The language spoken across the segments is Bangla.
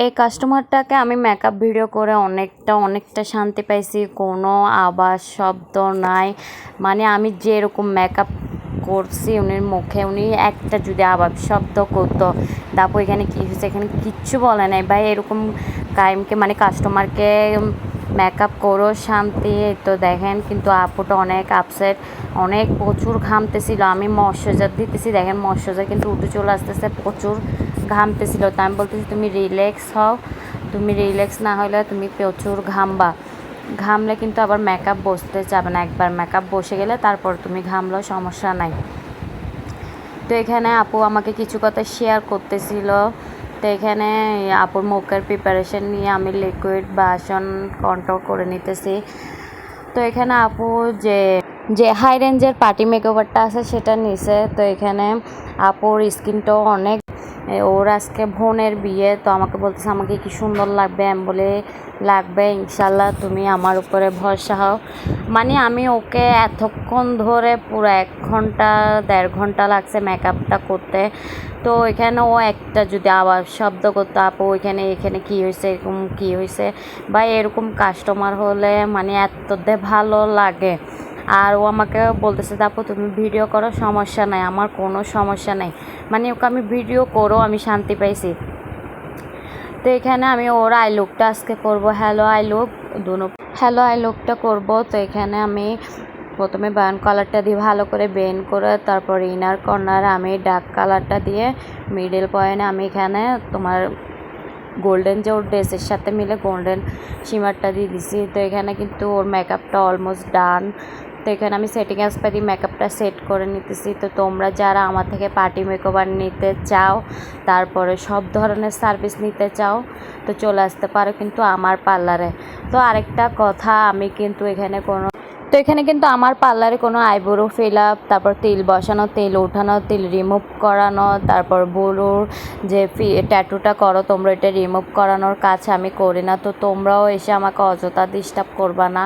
এই কাস্টমারটাকে আমি মেকআপ ভিডিও করে অনেকটা শান্তি পাইছি। কোনো আওয়াজ শব্দ নাই, মানে আমি যেরকম মেকআপ করছি উনির মুখে উনি একটা যদি আওয়াজ শব্দ করতো, তারপর এখানে কী হয়েছে এখানে কিচ্ছু বলে নাই ভাই। এরকম টাইমকে মানে কাস্টমারকে মেকআপ করো শান্তি। তো দেখেন কিন্তু আপুটা অনেক আপসেট, অনেক প্রচুর ঘামতেছিল। আমি ময়শ্চারাইজার দিতেছি, দেখেন ময়শ্চারাইজার কিন্তু উঠে চলে আসতেছে, প্রচুর ঘামতেছিল। তো আমি বলতেছি তুমি রিল্যাক্স হও, তুমি রিল্যাক্স না হলে তুমি প্রচুর ঘামবা, ঘামলে কিন্তু আবার মেকআপ বসতে যাবে না। একবার মেকআপ বসে গেলে তারপর তুমি ঘামলেও সমস্যা নাই। তো এখানে আপু আমাকে কিছু কথা শেয়ার করতেছিল। তো এখানে আপুর মুখের প্রিপারেশন নিয়ে আমি লিকুইড বাসন কন্ট্রোল করে নিতেছি। তো এখানে আপু যে হাই রেঞ্জের পার্টি মেকওভারটা আছে সেটা নিছে। তো এখানে আপুর স্কিনটাও অনেক, ওর আজকে বোনের বিয়ে। তো আমাকে বলতেছে আমাকে কি সুন্দর লাগবে, আমি বলে লাগবে ইনশাল্লাহ, তুমি আমার উপরে ভরসা হও। মানে আমি ওকে এতক্ষণ ধরে পুরো 1 ঘন্টা 1.5 ঘন্টা লাগছে মেকআপটা করতে। তো এখানে ও একটা যদি আবার শব্দ করতো আপু এখানে কী হয়েছে, এরকম কী হয়েছে, বা এরকম কাস্টমার হলে মানে এততে ভালো লাগে। আর ও আমাকে বলতেছে আপু তুমি ভিডিও করো, সমস্যা নাই, আমার কোনো সমস্যা নাই, মানে ওকে আমি ভিডিও করো আমি শান্তি পাইছি। তো এখানে আমি ওর আই লুকটা আজকে করবো, হ্যালো আই লুকটা করবো। তো এখানে আমি প্রথমে বায়ান কালারটা দিয়ে ভালো করে বেন্ড করে, তারপর ইনার কর্নারে আমি ডার্ক কালারটা দিয়ে মিডল পয়েন্টে আমি এখানে তোমার গোল্ডেন যে ওর ড্রেসের সাথে মিলে গোল্ডেন শিমারটা দিয়ে দিছি। তো এখানে কিন্তু ওর মেকআপটা অলমোস্ট ডান। তো এখানে আমি সেটিং স্প্রে দিয়ে মেকআপটা সেট করে নিতেছি। তো তোমরা যারা আমার থেকে পার্টি মেকওভার নিতে চাও, তারপরে সব ধরনের সার্ভিস নিতে চাও, তো চলে আসতে পারো কিন্তু আমার পার্লারে। তো আরেকটা কথা, আমি কিন্তু এখানে কিন্তু আমার পার্লারে কোনো আইব্রো ফিল আপ, তারপর তেল বসানো, তেল ওঠানো, তেল রিমুভ করানো, তারপর বুড়োর যে ট্যাটুটা করো তোমরা, এটা রিমুভ করানোর কাজ আমি করি না। তো তোমরাও এসে আমাকে অযথা ডিস্টার্ব করবা না।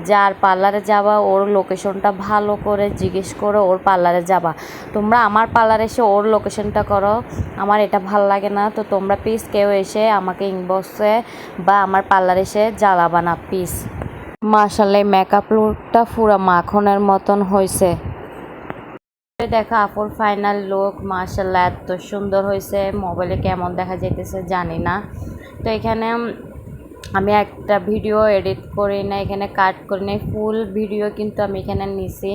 যার পার্লারে যাবা ওর লোকেশনটা ভালো করে জিজ্ঞেস করে ওর পার্লারে যাবা। তোমরা আমার পার্লারে এসে ওর লোকেশনটা করো, আমার এটা ভাল লাগে না। তো তোমরা প্লিজ কেউ এসে আমাকে ইনবক্সে বা আমার পার্লারে এসে জ্বালাবা না প্লিজ। মাশাআল্লাহ মেকআপ লুকটা পুরো মাখনের মতন হয়েছে। দেখো আপুর ফাইনাল লুক, মাশাআল্লাহ এত সুন্দর হয়েছে, মোবাইলে কেমন দেখা যাইতেছে জানি না। তো এখানে আমি একটা ভিডিও এডিট করি না, এখানে কাট করি না, ফুল ভিডিও কিন্তু আমি এখানে নিছি।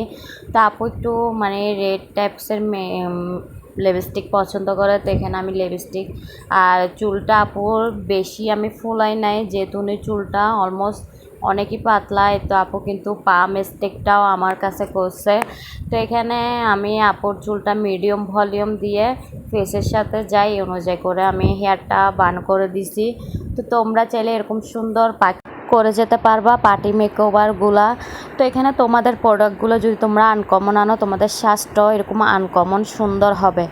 তো আপু একটু মানে রেড টাইপসের লিপস্টিক পছন্দ করে, তো এখানে আমি লিপস্টিক আর চুলটা আপুর বেশি আমি ফুলাই নাই, যেহেতু উনি চুলটা অলমোস্ট অনেকই পাতলা। তো আপু কিন্তু পা মিস্টেকটাও আমার কাছে করছে। তো এখানে আমি আপুর চুলটা মিডিয়াম ভলিউম দিয়ে ফেসের সাথে যাই অনুযায়ী করে আমি হেয়ারটা বান করে দিছি। তো তোমরা চাইলে এরকম সুন্দর করে যেতে পারবা পার্টি মেকওভারগুলা। তো এখানে তোমাদের প্রোডাক্টগুলো যদি তোমরা আনকমন আনো, তোমাদের সাজটাও এরকম আনকমন সুন্দর হবে।